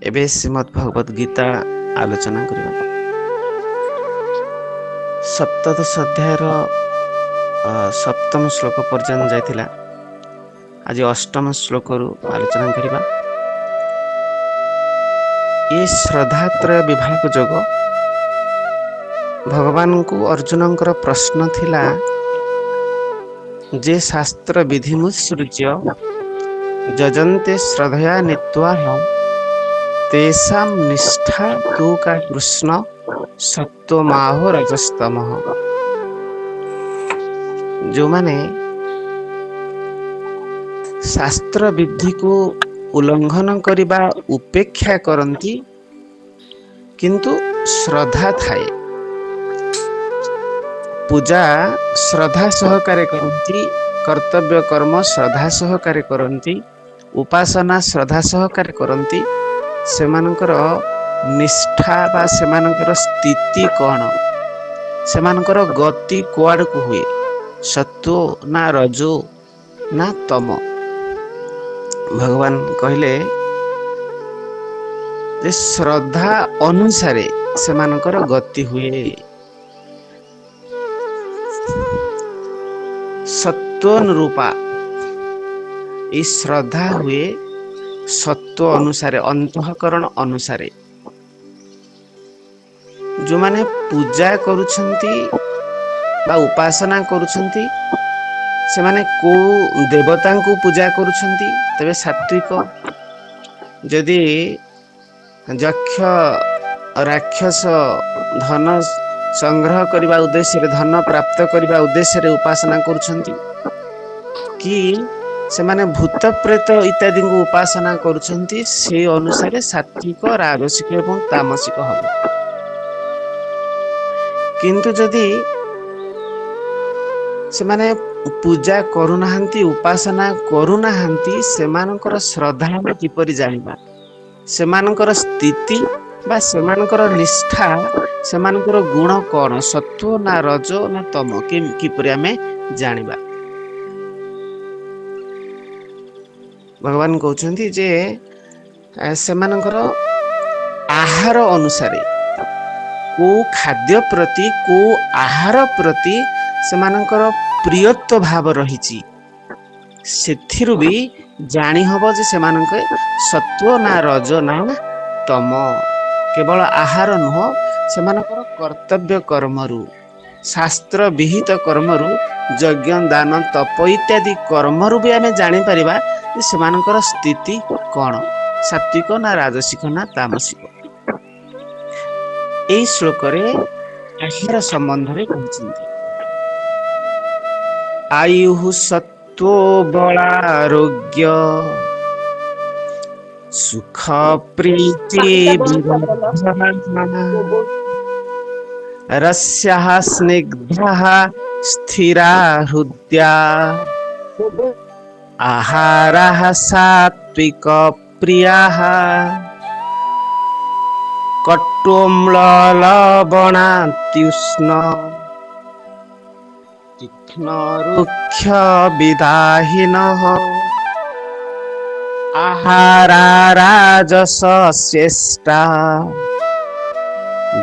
एबे श्रीमद् भगवद गीता आलोचना करबा। सप्तदश अध्यायर सप्तम श्लोक पर्यंत जाइथिला। आज अष्टम श्लोक रु आलोचना करबा। ये श्रद्धात्रय विभाग जोग भगवान को अर्जुनंकर प्रश्न थिला जे शास्त्र विधिमुत्सृज्य जजन्ते श्रद्धया नीत्वा तेषां निष्ठा तु का कृष्ण सत्वमाहो रजस्तमः। जो माने शास्त्र विधि को उल्लंघन करिबा उपेक्षा करंती किंतु श्रद्धा थाए, पूजा श्रद्धा सहकारे करंती, कर्तव्य कर्म श्रद्धा सहकारे करंती, उपासना श्रद्धा सहकारे करंती, सेमानकर निष्ठा बा सेमानकर स्थिति कौन, सेमानकर गति कुआड़ को हुए, सत्व ना रजो ना तम। भगवान कहले जे श्रद्धा अनुसारे सेमानकर गति हुए। सत्वनुरूपा ई श्रद्धा हुए सत्व अनुसारे, अंतःकरण अनुसारे। जो माने पूजा करुछंती बा उपासना करुछंती से माने को देवता को पूजा करुछंती तबे सात्विक। यदि यक्ष राक्षस धन संग्रह करने उद्देश्य, धन प्राप्त करने उद्देश्य उपासना करुछंती कि से माने भूत प्रेत इत्यादि को उपासना करुछंती, से अनुसार सात्विक राजसिक एवं तामसिक हबो। किंतु जदि से माने पूजा करुनाहांती, उपासना करुनाहांती, सेमानकर श्रद्धा हम किपरि जानिबा, सेमानकर स्थिति बा सेमानकर निष्ठा, सेमानकर गुण कौन, सत्व ना रजो ना तम, किपरि आमे जानिबा। भगवान कहउछंती जे सेमानकर आहार अनुसारे, को खाद्य प्रति, को आहार प्रति सेमानकर प्रियत्व भाव रहिछि, सेथिरु भी जानी हबो जे सेमानके सत्व ना रज ना तम। केवल आहार नुह, सेमानकर कर्तव्य कर्मरु, शास्त्र विहित कर्मरु, यज्ञ दान तप इत्यादि कर्मरु भी आमे जानी परिबा जे सेमानकर स्थिति कौन, सात्विक ना राजसिक ना तामसिक। एई श्लोक रे आहार संबंध रे कहउछंती। आयु सत्व बलारोग्य सुख प्रीति रस्यः स्निग्धः स्थिरा हृद्या आहारः सात्विक प्रियाः कट्वम्ल लवणात्युष्ण तीक्ष्ण रुक्ष विदाहिनः आहारा राजस श्रेष्ठा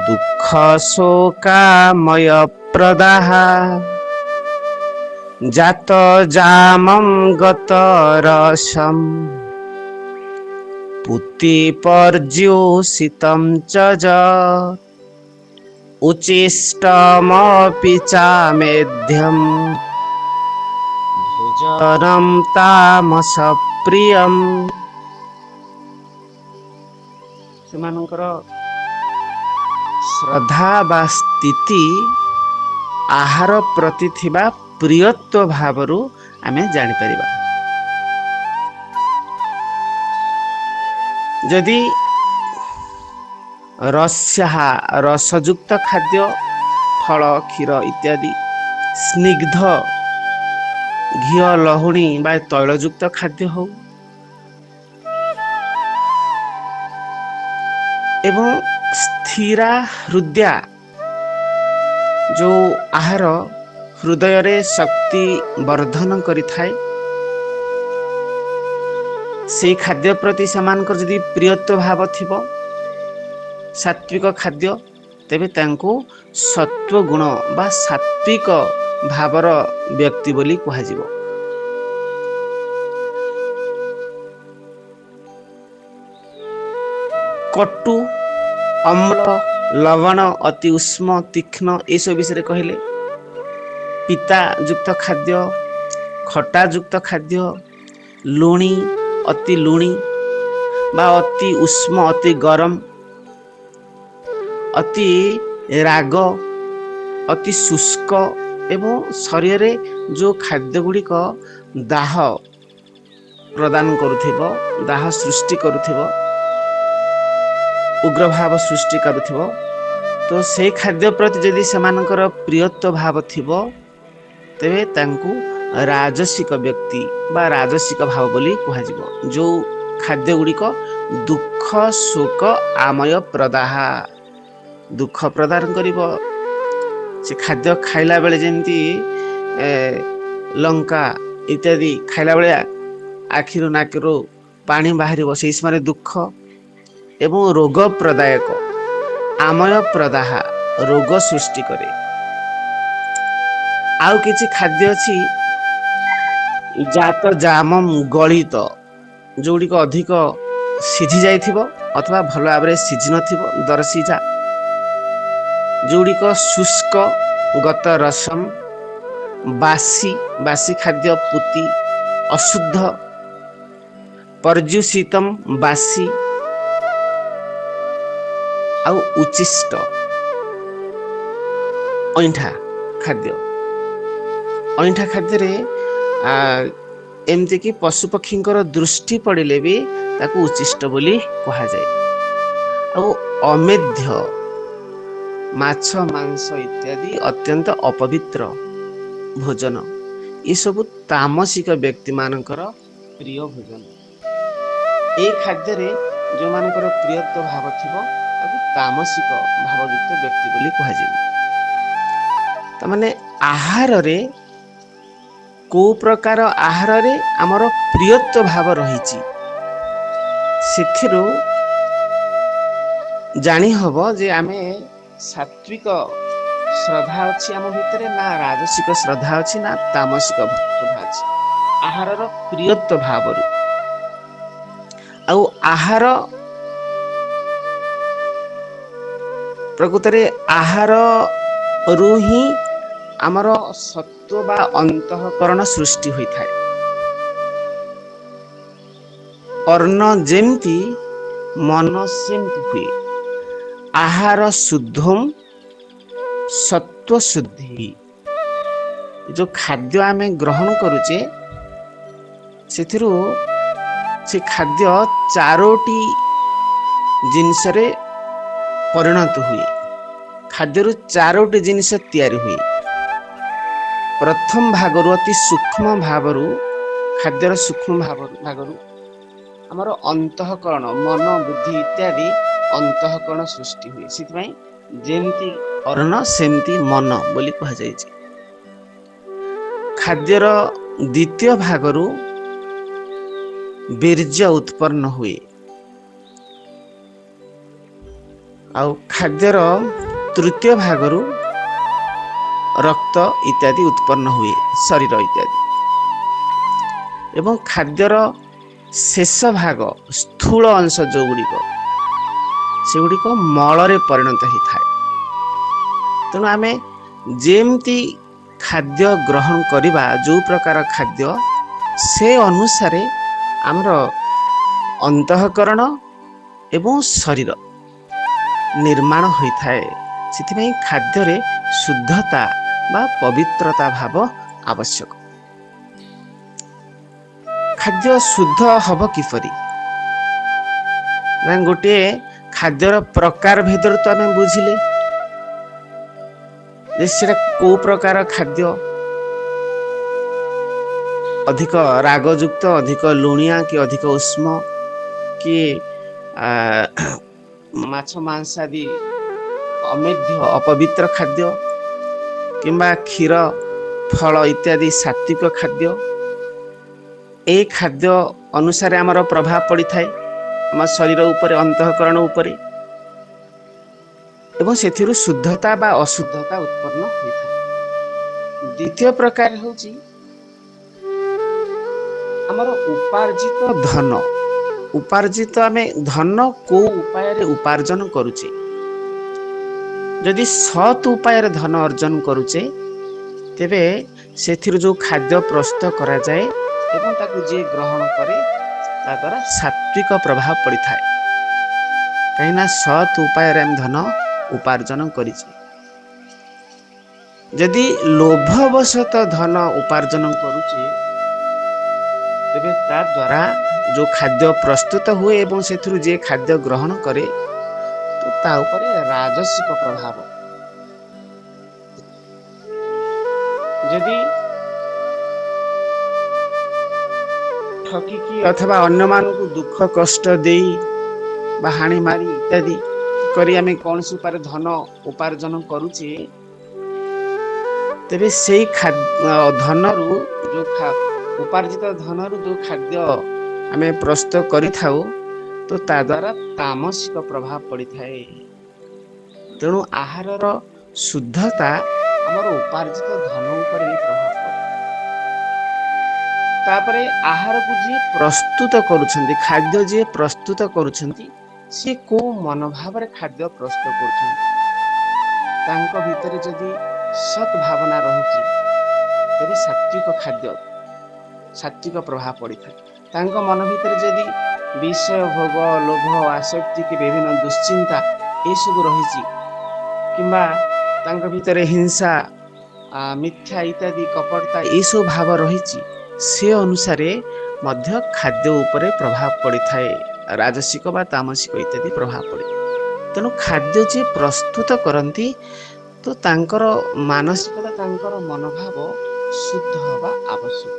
दुःख शोकामय प्रदाः जात जामं गत रसं पुति पर्युषितं च जत् उचिष्टमपि चामेध्यं भोजनं तामस प्रियम्। सेमानकर श्रद्धा बा स्थिति आहार प्रति थिबा प्रियत्व भावरु आमे जानि परिबा। यदि रस्याहा रसयुक्त खाद्य, फल क्षीर इत्यादि, स्निग्ध घी लहुणी बा तैलयुक्त खाद्य हो, एवं स्थिरा हृदया जो आहार हृदय रे शक्ति वर्धन करिथाए, ସେଇ ଖାଦ୍ୟ ପ୍ରତି ସେମାନଙ୍କର ଯଦି ପ୍ରିୟତ୍ୱ ଭାବ ଥିବ, ସାତ୍विକ ଖାଦ୍ୟ, ତେବେ ତାଙ୍କୁ ସତ୍ୱ ଗୁଣ ବା ସାତ୍ବିକ ଭାବର ବ୍ୟକ୍ତି ବୋଲି କୁହାଯିବ। କଟୁ, ଅମ୍ଳ, ଲବଣ, ଅତି ଉଷ୍ମ, ତୀକ୍ଷ୍ଣ ଏସବୁ ବିଷୟରେ କହିଲେ। ପିତା ଯୁକ୍ତ ଖାଦ୍ୟ, ଖଟା ଯୁକ୍ତ ଖାଦ୍ୟ, ଲୁଣି, ଅତି ଲୁଣି ବା ଅତି ଉଷ୍ମ, ଅତି ଗରମ, ଅତି ରାଗ, ଅତି ଶୁଷ୍କ ଏବଂ ଶରୀରରେ ଯୋଉ ଖାଦ୍ୟ ଗୁଡିକ ଦାହ ପ୍ରଦାନ କରୁଥିବ, ଦାହ ସୃଷ୍ଟି କରୁଥିବ, ଉଗ୍ର ଭାବ ସୃଷ୍ଟି କରୁଥିବ, ତ ସେଇ ଖାଦ୍ୟ ପ୍ରତି ଯଦି ସେମାନଙ୍କର ପ୍ରିୟତ୍ୱ ଭାବ ଥିବ, ତେବେ ତାଙ୍କୁ ରାଜସିକ ବ୍ୟକ୍ତି ବା ରାଜସିକ ଭାବ ବୋଲି କୁହାଯିବ। ଯୋଉ ଖାଦ୍ୟ ଗୁଡିକ ଦୁଃଖ ଶୋକ ଆମୟ ପ୍ରଦାହା, ଦୁଃଖ ପ୍ରଦାନ କରିବ। ସେ ଖାଦ୍ୟ ଖାଇଲା ବେଳେ ଯେମିତି ଲଙ୍କା ଇତ୍ୟାଦି ଖାଇଲା ବେଳେ ଆଖିରୁ ନାକରୁ ପାଣି ବାହାରିବ, ସେଇ ସମୟରେ ଦୁଃଖ। ଏବଂ ରୋଗ ପ୍ରଦାୟକ, ଆମୟ ପ୍ରଦାହା, ରୋଗ ସୃଷ୍ଟି କରେ। ଆଉ କିଛି ଖାଦ୍ୟ ଅଛି ଜାତ ଜାମଂ ଗଳିତ, ଯୋଉଗୁଡିକ ଅଧିକ ସିଝି ଯାଇଥିବ ଅଥବା ଭଲ ଭାବରେ ସିଝି ନଥିବ, ଦରସିଝା। ଯୋଉଗୁଡିକ ଶୁଷ୍କ ଗତ ରସମ, ବାସି, ବାସି ଖାଦ୍ୟ ପୁତି, ଅଶୁଦ୍ଧ, ପର୍ଯୁଷିତମ୍ ବାସି, ଆଉ ଉଚ୍ଚିଷ୍ଟ ଅଇଁଠା ଖାଦ୍ୟ। ଅଇଁଠା ଖାଦ୍ୟରେ ଏମିତି କି ପଶୁ ପକ୍ଷୀଙ୍କର ଦୃଷ୍ଟି ପଡ଼ିଲେ ବି ତାକୁ ଉଚ୍ଚିଷ୍ଟ ବୋଲି କୁହାଯାଏ। ଆଉ ଅମେଧ୍ୟ, ମାଛ ମାଂସ ଇତ୍ୟାଦି ଅତ୍ୟନ୍ତ ଅପବିତ୍ର ଭୋଜନ, ଏସବୁ ତାମସିକ ବ୍ୟକ୍ତି ମାନଙ୍କର ପ୍ରିୟ ଭୋଜନ। ଏଇ ଖାଦ୍ୟରେ ଯୋଉମାନଙ୍କର ପ୍ରିୟତ୍ୱ ଭାବ ଥିବ, ତାକୁ ତାମସିକ ଭାବଯୁକ୍ତ ବ୍ୟକ୍ତି ବୋଲି କୁହାଯିବ। ତାମାନେ ଆହାରରେ କୋଉ ପ୍ରକାର ଆହାରରେ ଆମର ପ୍ରିୟତ୍ୱ ଭାବ ରହିଛି, ସେଥିରୁ ଜାଣି ହବ ଯେ ଆମେ ସାତ୍विକ ଶ୍ରଦ୍ଧା ଅଛି ଆମ ଭିତରେ, ନା ରାଜସିକ ଶ୍ରଦ୍ଧା ଅଛି, ନା ତାମସିକ ଶ୍ରଦ୍ଧା ଅଛି। ଆହାରର ପ୍ରିୟତ୍ୱ ଭାବରୁ। ଆଉ ଆହାର ପ୍ରକୃତରେ ଆହାର ରୁ ହିଁ ଆମର ସତ୍ୱ ବା ଅନ୍ତଃକରଣ ସୃଷ୍ଟି ହୋଇଥାଏ। ଅନ୍ନ ଯେମିତି ମନ ସେମିତି ହୁଏ। ଆହାର ଶୁଦ୍ଧଂ ସତ୍ୱ ଶୁଦ୍ଧି। ଯୋଉ ଖାଦ୍ୟ ଆମେ ଗ୍ରହଣ କରୁଛେ, ସେଥିରୁ ସେ ଖାଦ୍ୟ ଚାରୋଟି ଜିନିଷରେ ପରିଣତ ହୁଏ। ଖାଦ୍ୟରୁ ଚାରୋଟି ଜିନିଷ ତିଆରି ହୁଏ। ପ୍ରଥମ ଭାଗରୁ ଅତି ସୂକ୍ଷ୍ମ ଭାବରୁ, ଖାଦ୍ୟର ସୂକ୍ଷ୍ମ ଭାଗରୁ ଆମର ଅନ୍ତଃକରଣ, ମନ ବୁଦ୍ଧି ଇତ୍ୟାଦି ଅନ୍ତଃକରଣ ସୃଷ୍ଟି ହୁଏ। ସେଥିପାଇଁ ଯେମିତି ଅନ୍ନ ସେମିତି ମନ ବୋଲି କୁହାଯାଇଛି। ଖାଦ୍ୟର ଦ୍ଵିତୀୟ ଭାଗରୁ ବୀର୍ଯ୍ୟ ଉତ୍ପନ୍ନ ହୁଏ। ଆଉ ଖାଦ୍ୟର ତୃତୀୟ ଭାଗରୁ ରକ୍ତ ଇତ୍ୟାଦି ଉତ୍ପନ୍ନ ହୁଏ, ଶରୀର ଇତ୍ୟାଦି। ଏବଂ ଖାଦ୍ୟର ଶେଷ ଭାଗ, ସ୍ଥୂଳ ଅଂଶ ଯୋଉଗୁଡିକ, ସେଗୁଡିକ ମଳରେ ପରିଣତ ହେଇଥାଏ। ତେଣୁ ଆମେ ଯେମିତି ଖାଦ୍ୟ ଗ୍ରହଣ କରିବା, ଯୋଉ ପ୍ରକାର ଖାଦ୍ୟ, ସେ ଅନୁସାରେ ଆମର ଅନ୍ତଃକରଣ ଏବଂ ଶରୀର ନିର୍ମାଣ ହୋଇଥାଏ। ସେଥିପାଇଁ ଖାଦ୍ୟରେ ଶୁଦ୍ଧତା ବା ପବିତ୍ରତା ଭାବ ଆବଶ୍ୟକ। ଖାଦ୍ୟ ଶୁଦ୍ଧ ହବ କିପରି? ନା ଗୋଟିଏ ଖାଦ୍ୟର ପ୍ରକାର ଭେଦରୁ ତ ଆମେ ବୁଝିଲେ ଯେ ସେଟା କୋଉ ପ୍ରକାର ଖାଦ୍ୟ, ଅଧିକ ରାଗଯୁକ୍ତ, ଅଧିକ ଲୁଣିଆ, କି ଅଧିକ ଉଷ୍ମ, କି ମାଛ ମାଂସ ଆଦି ଅମେଧ୍ୟ ଅପବିତ୍ର ଖାଦ୍ୟ, କିମ୍ବା କ୍ଷୀର ଫଳ ଇତ୍ୟାଦି ସାତ୍ଵିକ ଖାଦ୍ୟ, ए खाद्य अनुसार आमर प्रभाव पड़ी थाए आम शरीर उपरे अंतःकरण उपरे एवं से शुद्धता बा अशुद्धता उत्पन्न होता है। द्वितीय प्रकार होची आमर उपार्जित धन। उपार्जित आमे धन को उपाय उपार्जन करुचे जदि सत उपाय धन अर्जन करुचे तेबे सेथिरु जो खाद्य प्रस्तुत करा जाए एवं ताकू जे ग्रहण करे ता द्वारा सात्विक प्रभाव पड़ी थाए कहीं सत उपाय धन उपार्जन करिचे। यदि लोभवशत धन उपार्जन करुचे तेबे ता द्वारा जो खाद्य प्रस्तुत हुए एवं सेथिरु जे खाद्य ग्रहण करे तो ता उपरे राजसिक प्रभाव। यदि ठकिकी अथवा अन्य मानक दुख कष्ट देई बा हानि मारी इत्यादि करी आमे कौन सी उपाय धन उपार्जन करुचे तेबे से धनरु जो उपार्जित धनरु जो खाद्य आमे प्रस्तुत करि थाउ तो ता द्वारा तामसिक प्रभाव पड़ी थाए। तेणु आहार शुद्धता आमर उपार्जित धन उपर प्रभाव पड़े। तापरे आहार को जी प्रस्तुत करुछंती खाद्य जी प्रस्तुत करुछंती से को मनोभाव रे खाद्य प्रस्तुत करुछंती तांको भितरे जदि सत भावना रहुची तेबे सात्विक खाद्य सात्विक प्रभाव पड़ी था। तांको मन भितरे जदि विषय भोग लोभ आसक्ति की विभिन्न दुश्चिंता ये सब रही किंबा तांको भितरे हिंसा मिथ्या इत्यादि कपटता ये सब भाव रही से अनुसारे मध्य खाद्य उपरे प्रभाव पड़ी थाए राजसिक बा तामसिक इत्यादि प्रभाव पड़े। तेणु खाद्य जे प्रस्तुत करती तो तांकर मानसिकता तांकर मनोभाव शुद्ध हवा आवश्यक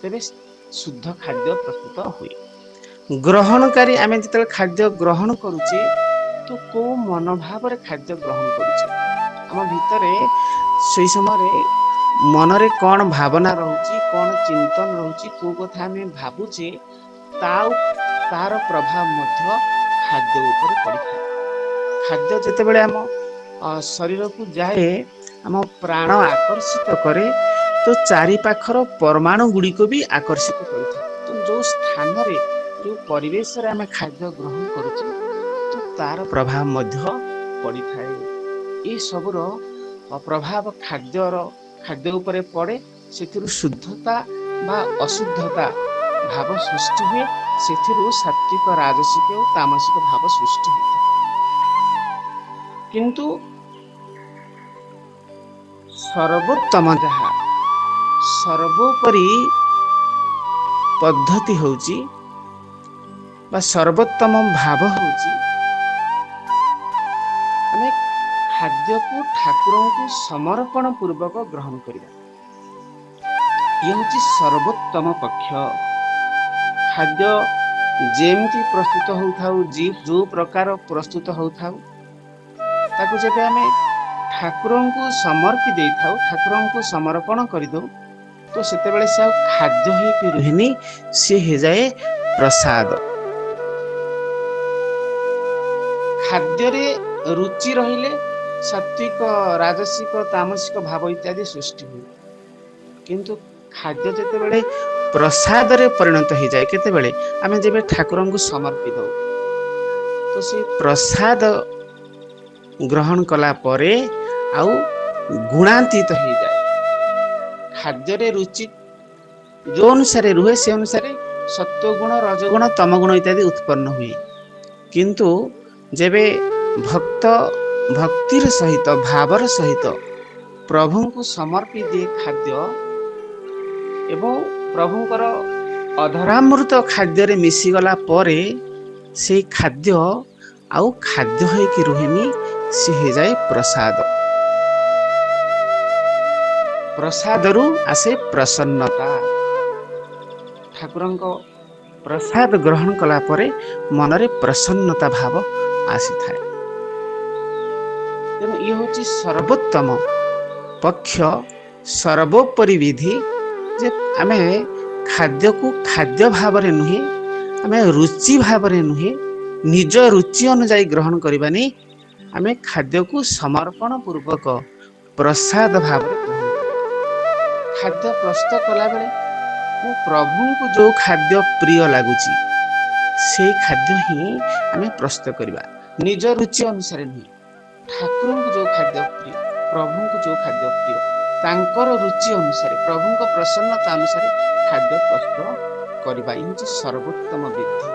तेरे शुद्ध खाद्य प्रस्तुत हुए। ग्रहणकारी आमे जिते खाद्य ग्रहण करुचे तो को मनोभाव रे खाद्य ग्रहण करुचे आम भितरे से समय मनरे कौन भावना रहुची कौन चिंतन रहुची को कथा आमे भाबुचे तार प्रभाव मध्य खाद्य ऊपर पड़े। खाद्य जेते बेले आम शरीर को जाए आम प्राण आकर्षित करे तो चारि पाखर परमाणु गुड़ी को भी आकर्षित करता है। तो जो स्थान रे जो परिवेश रे आम खाद्य ग्रहण करुचे तो तार प्रभाव मध्य पड़ी थाए। ये सबुर प्रभाव खाद्य उपरे पड़े से शुद्धता बा अशुद्धता भाव सृष्टि हुए से सात्विक राजसिक और तामसिक भाव सृष्टि होता है। किंतु सर्वोत्तम जहा सर्वोपरि पद्धति होची बा सर्वोत्तम भाव होची आमे खाद्य को ठाकुर को समर्पण पूर्वक ग्रहण करिया ये होची सर्वोत्तम पक्ष। खाद्य जेमती प्रस्तुत होउथाउ जो प्रकार प्रस्तुत होउथाउ ताकू जेबे आमे ठाकुर को समर्पी दे थाउ ठाकुर को समर्पण कर दो तो सेते बेले से खाद्य ही कि रुहिनी से हे जाए प्रसाद। खाद्य रे रुचि रहिले सात्विक राजसिक तामसिक भाव इत्यादि सृष्टि हुए किंतु खाद्य जेते बेले प्रसाद रे परिणत हो जाए केते बेले आमे जेबे ठाकुर को समर्पी दो तो से प्रसाद ग्रहण कला परे आउ गुणातीत हो जाए। खाद्य रे रुचि जो अनुसार रुहे से अनुसार सत्वगुण रजगुण तमगुण इत्यादि उत्पन्न हुए किंतु जेबे भक्त भक्तिर सहित भावर सहित प्रभु को समर्पी दिए खाद्य एवं प्रभुकर अधरामृत खाद्य रे मिसीगला परे से खाद्य आउ खाद्य है कि रुहेनी से हे जाए प्रसाद। प्रसाद रु आसे प्रसन्नता ठाकुर प्रसाद ग्रहण कला परे मनरे प्रसन्नता भाव आसी थाए। तेणु ये होची सर्वोत्तम पक्ष सर्वोपरि विधि जे आमे ଖାଦ୍ୟକୁ ଖାଦ୍ୟ ଭାବରେ ନୁହେଁ, ଆମେ ରୁଚି ଭାବରେ ନୁହେଁ, ନିଜ ରୁଚି ଅନୁଯାୟୀ ଗ୍ରହଣ କରିବାନି, ଆମେ ଖାଦ୍ୟକୁ ସମର୍ପଣ ପୂର୍ବକ ପ୍ରସାଦ ଭାବରେ ଗ୍ରହଣ କରିବା। ଖାଦ୍ୟ ପ୍ରସ୍ତୁତ କଲାବେଳେ ମୁଁ ପ୍ରଭୁଙ୍କୁ ଯୋଉ ଖାଦ୍ୟ ପ୍ରିୟ ଲାଗୁଛି ସେଇ ଖାଦ୍ୟ ହିଁ ଆମେ ପ୍ରସ୍ତୁତ କରିବା, ନିଜ ରୁଚି ଅନୁସାରେ ନୁହେଁ। ଠାକୁରଙ୍କୁ ଯୋଉ ଖାଦ୍ୟ ପ୍ରିୟ, ପ୍ରଭୁଙ୍କୁ ଯୋଉ ଖାଦ୍ୟ ପ୍ରିୟ, ତାଙ୍କର ରୁଚି ଅନୁସାରେ, ପ୍ରଭୁଙ୍କ ପ୍ରସନ୍ନତା ଅନୁସାରେ ଖାଦ୍ୟ ପ୍ରସ୍ତୁତ କରିବା, ଏ ହେଉଛି ସର୍ବୋତ୍ତମ ବିଧି।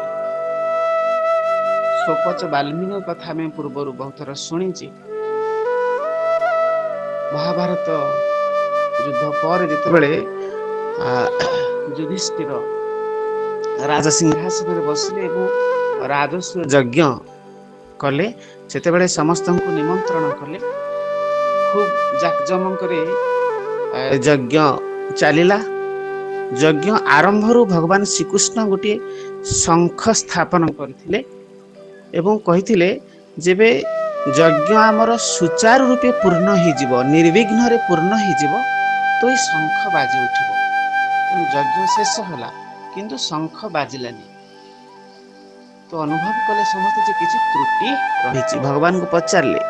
ସ୍ୱପଚ ବାଲ୍ମୀକିଙ୍କ କଥା ଆମେ ପୂର୍ବରୁ ବହୁତ ଥର ଶୁଣିଛେ। ମହାଭାରତ ଯୁଦ୍ଧ ପରେ ଯେତେବେଳେ ଯୁଧିଷ୍ଠିର ରାଜସିଂହାସନରେ ବସିଲେ ଏବଂ ରାଜସ୍ୱ ଯଜ୍ଞ କଲେ, ସେତେବେଳେ ସମସ୍ତଙ୍କୁ ନିମନ୍ତ୍ରଣ କଲେ। ଖୁବ୍ ଜାକଜମକରେ ଯଜ୍ଞ ଚାଲିଲା। ଯଜ୍ଞ ଆରମ୍ଭରୁ ଭଗବାନ ଶ୍ରୀକୃଷ୍ଣ ଗୋଟିଏ ଶଙ୍ଖ ସ୍ଥାପନ କରିଥିଲେ ଏବଂ କହିଥିଲେ, ଯେବେ ଯଜ୍ଞ ଆମର ସୁଚାରୁ ରୂପେ ପୂର୍ଣ୍ଣ ହେଇଯିବ, ନିର୍ବିଘ୍ନରେ ପୂର୍ଣ୍ଣ ହେଇଯିବ, ତ ଏଇ ଶଙ୍ଖ ବାଜି ଉଠିବ। ଯଜ୍ଞ ଶେଷ ହେଲା କିନ୍ତୁ ଶଙ୍ଖ ବାଜିଲାନି। ତ ଅନୁଭବ କଲେ ସମସ୍ତେ ଯେ କିଛି ତ୍ରୁଟି ରହିଛି। ଭଗବାନଙ୍କୁ ପଚାରିଲେ,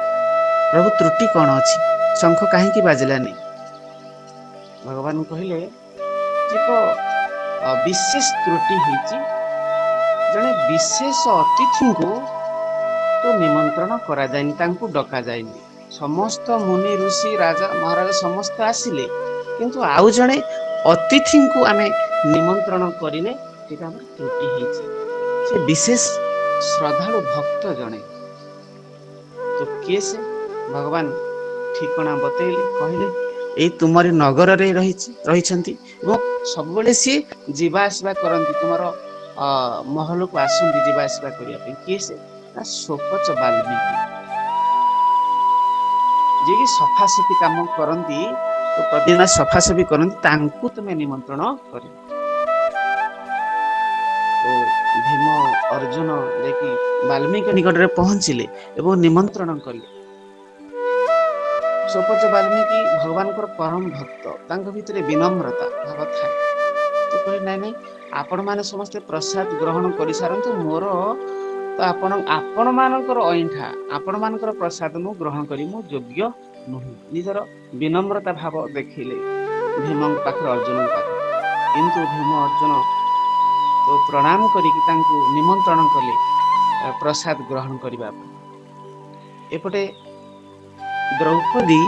ପ୍ରଭୁ ତ୍ରୁଟି କଣ ଅଛି, ଶଙ୍ଖ କାହିଁକି ବାଜିଲାନି? ଭଗବାନ କହିଲେ ଯେ ବିଶେଷ ତ୍ରୁଟି ହେଇଛି, ଜଣେ ବିଶେଷ ଅତିଥିଙ୍କୁ ତ ନିମନ୍ତ୍ରଣ କରାଯାଇନି, ତାଙ୍କୁ ଡକାଯାଇନି। ସମସ୍ତ ମୁନି ଋଷି ରାଜା ମହାରାଜା ସମସ୍ତେ ଆସିଲେ, କିନ୍ତୁ ଆଉ ଜଣେ ଅତିଥିଙ୍କୁ ଆମେ ନିମନ୍ତ୍ରଣ କରିନେ, ସେଇଟା ଆମର ତ୍ରୁଟି ହେଇଛି। ସେ ବିଶେଷ ଶ୍ରଦ୍ଧାଳୁ ଭକ୍ତ ଜଣେ। ତ କିଏ ସେ? ଭଗବାନ ଠିକଣା ବତେଇଲେ, କହିଲେ ଏଇ ତୁମରି ନଗରରେ ରହିଛନ୍ତି ଏବଂ ସବୁବେଳେ ସିଏ ଯିବା ଆସିବା କରନ୍ତି, ତୁମର ମହଲକୁ ଆସନ୍ତି ଯିବା ଆସିବା କରିବା ପାଇଁ। କିଏ ସେ? ନା ସ୍ୱପଚ ବାଲ୍ମୀକି, ଯିଏକି ସଫାସଫି କାମ କରନ୍ତି, ତ ପ୍ରତିଦିନ ସଫାସଫି କରନ୍ତି, ତାଙ୍କୁ ତୁମେ ନିମନ୍ତ୍ରଣ କରିବ। ତ ଭୀମ ଅର୍ଜୁନ ଯାଇକି ବାଲ୍ମୀକି ନିକଟରେ ପହଞ୍ଚିଲେ ଏବଂ ନିମନ୍ତ୍ରଣ କଲେ। ସ୍ୱପଚ ବାଲ୍ମୀକି ଭଗବାନଙ୍କର ପରମ ଭକ୍ତ, ତାଙ୍କ ଭିତରେ ବିନମ୍ରତା ଭାବ ଥାଏ। ତ କହିଲେ, ନାଇଁ ନାଇଁ, ଆପଣମାନେ ସମସ୍ତେ ପ୍ରସାଦ ଗ୍ରହଣ କରିସାରନ୍ତୁ, ମୋର ତ ଆପଣମାନଙ୍କର ଅଇଁଠା, ଆପଣମାନଙ୍କର ପ୍ରସାଦ ମୁଁ ଗ୍ରହଣ କରି ମୁଁ ଯୋଗ୍ୟ ନୁହେଁ। ନିଜର ବିନମ୍ରତା ଭାବ ଦେଖେଇଲେ ଭୀମଙ୍କ ପାଖରେ, ଅର୍ଜୁନଙ୍କ ପାଖରେ। କିନ୍ତୁ ଭୀମ ଅର୍ଜୁନ ତ ପ୍ରଣାମ କରିକି ତାଙ୍କୁ ନିମନ୍ତ୍ରଣ କଲେ ପ୍ରସାଦ ଗ୍ରହଣ କରିବା ପାଇଁ। ଏପଟେ ଦ୍ରୌପଦୀ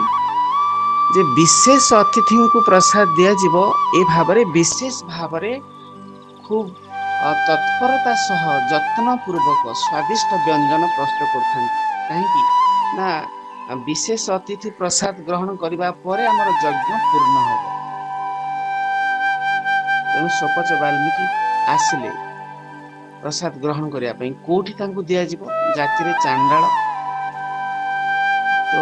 ଯେ ବିଶେଷ ଅତିଥିଙ୍କୁ ପ୍ରସାଦ ଦିଆଯିବ, ଏ ଭାବରେ ବିଶେଷ ଭାବରେ ଖୁବ୍ ତତ୍ପରତା ସହ ଯତ୍ନ ପୂର୍ବକ ସ୍ୱାଦିଷ୍ଟ ବ୍ୟଞ୍ଜନ ପ୍ରସ୍ତୁତ କରୁଥାନ୍ତି। କାହିଁକି ନା ବିଶେଷ ଅତିଥି ପ୍ରସାଦ ଗ୍ରହଣ କରିବା ପରେ ଆମର ଯଜ୍ଞ ପୂର୍ଣ୍ଣ ହେବ। ତେଣୁ ସ୍ୱପଚ ବାଲ୍ମୀକି ଆସିଲେ ପ୍ରସାଦ ଗ୍ରହଣ କରିବା ପାଇଁ। କୋଉଠି ତାଙ୍କୁ ଦିଆଯିବ? ଜାତିରେ ଚାଣ୍ଡାଳ। ତ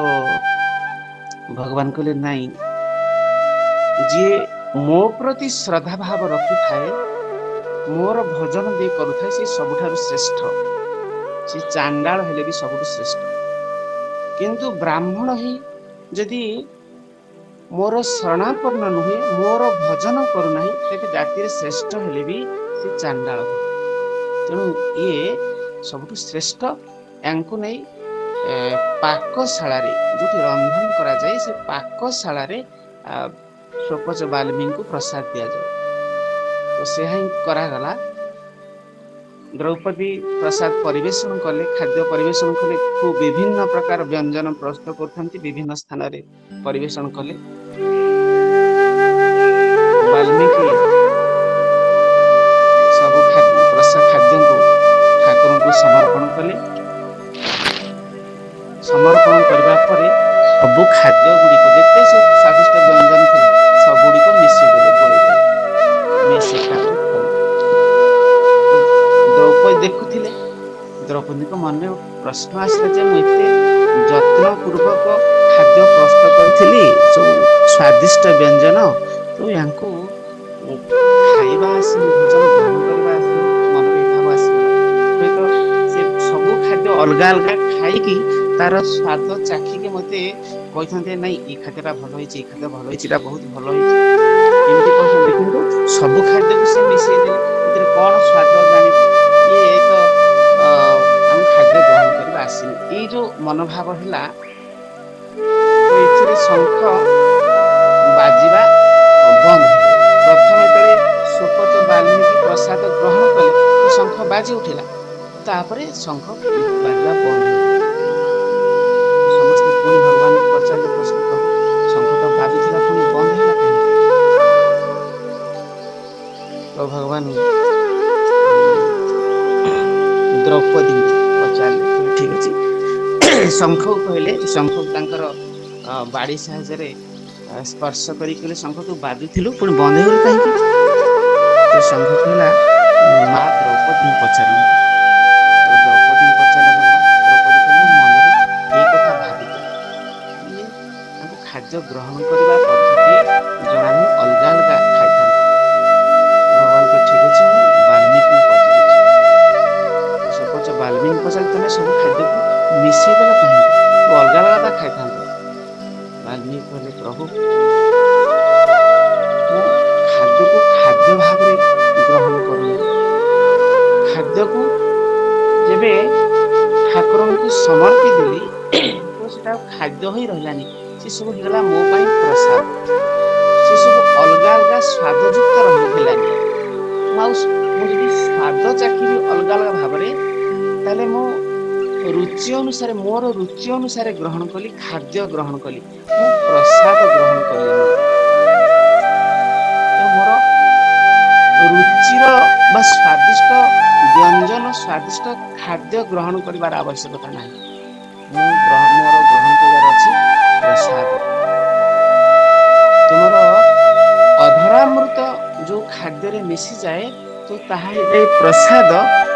ଭଗବାନ କହିଲେ, ନାଇଁ, ଯିଏ ମୋ ପ୍ରତି ଶ୍ରଦ୍ଧା ଭାବ ରଖିଥାଏ, ମୋର ଭଜନ ଯିଏ କରୁଥାଏ, ସେ ସବୁଠାରୁ ଶ୍ରେଷ୍ଠ। ସେ ଚାଣ୍ଡାଳ ହେଲେ ବି ସବୁଠୁ ଶ୍ରେଷ୍ଠ। କିନ୍ତୁ ବ୍ରାହ୍ମଣ ହିଁ ଯଦି ମୋର ଶରଣାପନ୍ନ ନୁହେଁ, ମୋର ଭଜନ କରୁନାହିଁ, ତେବେ ଜାତିରେ ଶ୍ରେଷ୍ଠ ହେଲେ ବି ସେ ଚାଣ୍ଡାଳ ହେବ। ତେଣୁ ଇଏ ସବୁଠୁ ଶ୍ରେଷ୍ଠ। ୟାଙ୍କୁ ନେଇ ପାକଶାଳାରେ, ଯୋଉଠି ରନ୍ଧନ କରାଯାଏ, ସେ ପାକଶାଳାରେ ସ୍ୱପଚ ବାଲ୍ମୀକିଙ୍କୁ ପ୍ରସାଦ ଦିଆଯାଉ। ତ ସେୟା ହିଁ କରାଗଲା। ଦ୍ରୌପଦୀ ପ୍ରସାଦ ପରିବେଷଣ କଲେ, ଖାଦ୍ୟ ପରିବେଷଣ କଲେ, ଖୁବ୍ ବିଭିନ୍ନ ପ୍ରକାର ବ୍ୟଞ୍ଜନ ପ୍ରସ୍ତୁତ କରୁଥାନ୍ତି, ବିଭିନ୍ନ ସ୍ଥାନରେ ପରିବେଷଣ କଲେ। ବାଲ୍ମୀକି ସବୁ ଖାଦ୍ୟକୁ ଠାକୁରଙ୍କୁ ସମର୍ପଣ କଲେ। ସମର୍ପଣ କରିବା ପରେ ସବୁ ଖାଦ୍ୟ ଗୁଡ଼ିକ, ଯେତେ ସବୁ ସ୍ୱାଦିଷ୍ଟ ବ୍ୟଞ୍ଜନ ଥିଲା, ସବୁଗୁଡ଼ିକ ମିଶିଗଲେ, ଗୋଳେଇଦେଲେ, ମିଶି ତାପରେ ଖାଇଲେ। ଦ୍ରୌପଦୀ ଦେଖୁଥିଲେ। ଦ୍ରୌପଦୀଙ୍କ ମନରେ ପ୍ରଶ୍ନ ଆସିଲା ଯେ ମୁଁ ଏତେ ଯତ୍ନ ପୂର୍ବକ ଖାଦ୍ୟ ପ୍ରସ୍ତୁତ କରିଥିଲି, ସବୁ ସ୍ୱାଦିଷ୍ଟ ବ୍ୟଞ୍ଜନ, ତ ୟାଙ୍କୁ ଖାଇବା ଆସିନି, ଭୋଜନ ଗ୍ରହଣ କରିବା ଆସିନି। ମନରେ ଏ ଭାବ ଆସିଗଲା। ହୁଏତ ସେ ସବୁ ଖାଦ୍ୟ ଅଲଗା ଅଲଗା ଖାଇକି ତାର ସ୍ୱାଦ ଚାଖିକି ମତେ କହିଥାନ୍ତେ, ନାଇଁ, ଏଇ ଖାଦ୍ୟଟା ଭଲ ହେଇଛି, ଏଇ ଖାଦ୍ୟ ଭଲ ହେଇଛି, ଏଇଟା ବହୁତ ଭଲ ହେଇଛି। କେମିତି କହୁଛନ୍ତି ଦେଖନ୍ତୁ, ସବୁ ଖାଦ୍ୟକୁ ସେ ମିଶେଇ ଦେଲେ, ଏଥିରେ କଣ ସ୍ୱାଦ ଜାଣିବୁ, ଇଏ ତ ଆମକୁ ଖାଦ୍ୟ ଗ୍ରହଣ କରିବା ଆସିନି, ଏଇ ଯୋଉ ମନୋଭାବ ହେଲା, ତ ଏଥିରେ ଶଙ୍ଖ ବାଜିବା ବନ୍ଦ ହେଇଗଲା। ପ୍ରଥମେ ଯେତେବେଳେ ସୁପଚ ବାଲ୍ମୀକି ପ୍ରସାଦ ଗ୍ରହଣ କଲେ ତ ଶଙ୍ଖ ବାଜି ଉଠିଲା, ତାପରେ ଶଙ୍ଖ ବାଜିବା ବନ୍ଦ ହେଇଗଲା। ସମସ୍ତେ ପୁଣି ଭଗବାନଙ୍କୁ ପଚାରିଲେ ପ୍ରଶ୍ନ, ପ୍ରଭୁ ଶଙ୍ଖ ତ ବାଜୁଥିଲା ପୁଣି ବନ୍ଦ ହେଲା କାହିଁକି? ତ ଭଗବାନ ଦ୍ରୌପଦୀଙ୍କୁ ପଚାରିଲେ, କହିଲେ ଠିକ ଅଛି, ଶଙ୍ଖକୁ କହିଲେ, ଶଙ୍ଖକୁ ତାଙ୍କର ବାଡି ସାହାଯ୍ୟରେ ସ୍ପର୍ଶ କରି କହିଲେ, ଶଙ୍ଖ ତୁ ବାଜୁଥିଲୁ ପୁଣି ବନ୍ଦ ହେଇଗଲୁ କାହିଁକି? ତ ଶଙ୍ଖ କହିଲା, ମା ଦ୍ରୌପଦୀଙ୍କୁ ପଚାରନ୍ତୁ। ତ ଦ୍ରୌପଦୀଙ୍କୁ ପଚାରିଲେ ଭଗବାନ, ଦ୍ରୌପଦୀ କହିଲେ, ମୁଁ ମନରେ ଏଇ କଥା ଭାବିଥିଲି, ଇଏ ତାଙ୍କୁ ଖାଦ୍ୟ ଗ୍ରହଣ କରିବା ପଦ୍ଧତି ଜଣା ନାହିଁ, ଅଲଗା ଅଲଗା ଖାଇଥାନ୍ତି। ଭଗବାନ କହିଲେ ଠିକ ଅଛି, ମୁଁ ବାଲ୍ମୀକିଙ୍କୁ ପଚାରୁଛି। ସୁପଚ ବାଲ୍ମୀକି ପଚାରିଲେ, ତମେ ସବୁ ଖାଦ୍ୟକୁ ମିଶେଇ ଦେଲ କାହିଁକି? ତ ଅଲଗା ଅଲଗା ତ ଖାଇଥାନ୍ତ। ବାଲ୍ମୀକି କହିଲେ, ପ୍ରଭୁ ମୁଁ ଖାଦ୍ୟକୁ ଖାଦ୍ୟ ଭାବରେ ଗ୍ରହଣ କରୁନାହିଁ। ଖାଦ୍ୟକୁ ଯେବେ ଠାକୁରଙ୍କୁ ସମର୍ପି ଦେଲି ତ ସେଟା ଖାଦ୍ୟ ହିଁ ରହିଲାନି, ସେ ସବୁ ହେଇଗଲା ମୋ ପାଇଁ ପ୍ରସାଦ। ସେ ସବୁ ଅଲଗା ଅଲଗା ସ୍ଵାଦ ଯୁକ୍ତ ହେଲାନି। ମୁଁ ଯଦି ସ୍ଵାଦ ଚାଖିବି ଅଲଗା ଅଲଗା ଭାବରେ, ତାହେଲେ ମୁଁ ରୁଚି ଅନୁସାରେ, ମୋର ରୁଚି ଅନୁସାରେ ଗ୍ରହଣ କଲି, ଖାଦ୍ୟ ଗ୍ରହଣ କଲି, ମୁଁ ପ୍ରସାଦ ଗ୍ରହଣ କଲିନି। ତେଣୁ ମୋର ରୁଚିର ବା ସ୍ଵାଦିଷ୍ଟ ବ୍ୟଞ୍ଜନ, ସ୍ଵାଦିଷ୍ଟ ଖାଦ୍ୟ ଗ୍ରହଣ କରିବାର ଆବଶ୍ୟକତା ନାହିଁ। ମୋର ଗ୍ରହଣ କରିବାର ଅଛି ପ୍ରସାଦ। ତୁମର ଅଧରାମୃତ ଯୋଉ ଖାଦ୍ୟରେ ମିଶିଯାଏ ତ ତାହା ହେଇଯାଏ ପ୍ରସାଦ।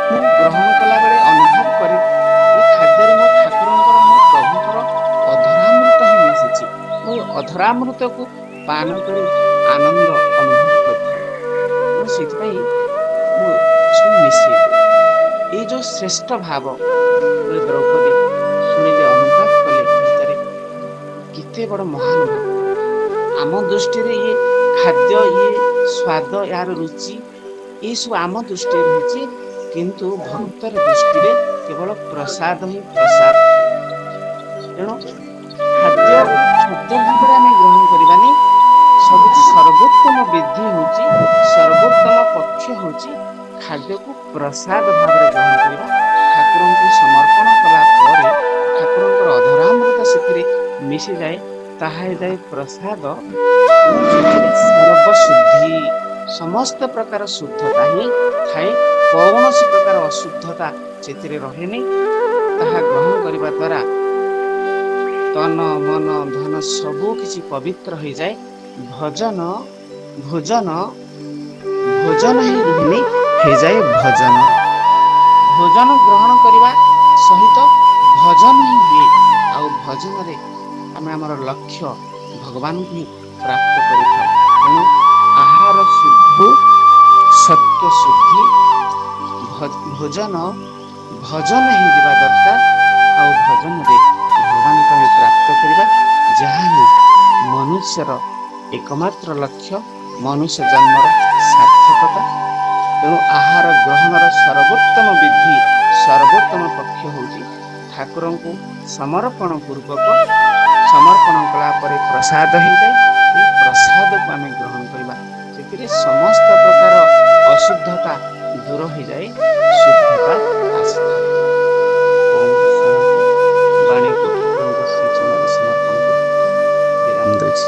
ମୁଁ ଗ୍ରହଣ କଲା ବେଳେ ଅନୁଭବ କରେ, ଏଇ ଖାଦ୍ୟରେ ମୋ ଠାକୁରଙ୍କର, ମୋ ପ୍ରଭୁଙ୍କର ଅଧରାମୃତ ହିଁ ମିଶିଛି। ମୁଁ ଅଧରାମୃତକୁ ପାନ କରି ଆନନ୍ଦ ଅନୁଭବ କରିଥାଏ। ତେଣୁ ସେଇଥିପାଇଁ ମୁଁ ସବୁ ମିଶେଇ ଦିଏ। ଏଇ ଯୋଉ ଶ୍ରେଷ୍ଠ ଭାବ ଦ୍ରୌପଦୀ ଶୁଣିଲେ, ଅନୁତାପ କଲେ, ଭିତରେ କେତେ ବଡ ମହାନ ଭକ୍ତ। ଆମ ଦୃଷ୍ଟିରେ ଇଏ ଖାଦ୍ୟ, ଇଏ ସ୍ଵାଦ, ଏହାର ରୁଚି, ଏଇ ସବୁ ଆମ ଦୃଷ୍ଟିରେ ରହିଛି, କିନ୍ତୁ ଭକ୍ତର ଦୃଷ୍ଟିରେ କେବଳ ପ୍ରସାଦ ହିଁ ପ୍ରସାଦ ଥାଏ। ତେଣୁ ଖାଦ୍ୟକୁ ଖାଦ୍ୟ ଭାବରେ ଆମେ ଗ୍ରହଣ କରିବାନି। ସବୁଠୁ ସର୍ବୋତ୍ତମ ବିଧି ହଉଛି, ସର୍ବୋତ୍ତମ ପକ୍ଷ ହଉଛି ଖାଦ୍ୟକୁ ପ୍ରସାଦ ଭାବରେ ଗ୍ରହଣ କରିବା। ଠାକୁରଙ୍କୁ ସମର୍ପଣ କଲା ପରେ ଠାକୁରଙ୍କର ଅଧରାମୃତ ସେଥିରେ ମିଶିଯାଏ, ତାହା ହେଇଯାଏ ପ୍ରସାଦ। ତେଣୁ ସେଥିରେ ସର୍ବଶୁଦ୍ଧି, ସମସ୍ତ ପ୍ରକାର ଶୁଦ୍ଧତା ହିଁ ଥାଏ, କୌଣସି ପ୍ରକାର ଅଶୁଦ୍ଧତା ସେଥିରେ ରହେନି। ତାହା ଗ୍ରହଣ କରିବା ଦ୍ଵାରା ତନ ମନ ଧନ ସବୁ କିଛି ପବିତ୍ର ହେଇଯାଏ। ଭୋଜନ ହିଁ ରୁହେନି, ହେଇଯାଏ ଭଜନ। ଭୋଜନ ଗ୍ରହଣ କରିବା ସହିତ ଭଜନ ହିଁ ହୁଏ, ଆଉ ଭଜନରେ ଆମେ ଆମର ଲକ୍ଷ୍ୟ ଭଗବାନଙ୍କୁ ହିଁ ପ୍ରାପ୍ତ କରିଥାଉ। ତେଣୁ ଆହାର ଶୁଦ୍ଧି, ସତ୍ୟ ଶୁଦ୍ଧି, ଭଜନ ହେଇଯିବା ଦରକାର। ଆଉ ଭଜନରେ ଭଗବାନଙ୍କୁ ଆମେ ପ୍ରାପ୍ତ କରିବା, ଯାହା ହିଁ ମନୁଷ୍ୟର ଏକମାତ୍ର ଲକ୍ଷ୍ୟ, ମନୁଷ୍ୟ ଜନ୍ମର ସାର୍ଥକତା। ତେଣୁ ଆହାର ଗ୍ରହଣର ସର୍ବୋତ୍ତମ ବିଧି, ସର୍ବୋତ୍ତମ ପକ୍ଷ ହଉଛି ଠାକୁରଙ୍କୁ ସମର୍ପଣ ପୂର୍ବକ, ସମର୍ପଣ କଲା ପରେ ପ୍ରସାଦ ହେଇଯାଏ। ଏଇ ପ୍ରସାଦକୁ ଆମେ ଗ୍ରହଣ କରିବା, ସେଥିରେ ସମସ୍ତ ପ୍ରକାର ଅଶୁଦ୍ଧତା ଦୂର ହେଇଯାଏ, ଶୁଦ୍ଧତା ଆସିଥାଏ। ଓମ୍ ଶାନ୍ତି। ବାଣୀକୁ ଠାକୁରଙ୍କ ଶ୍ରୀ ଚରଣରେ ସମର୍ପଣ କରି ବିରାମ ଦଉଛି।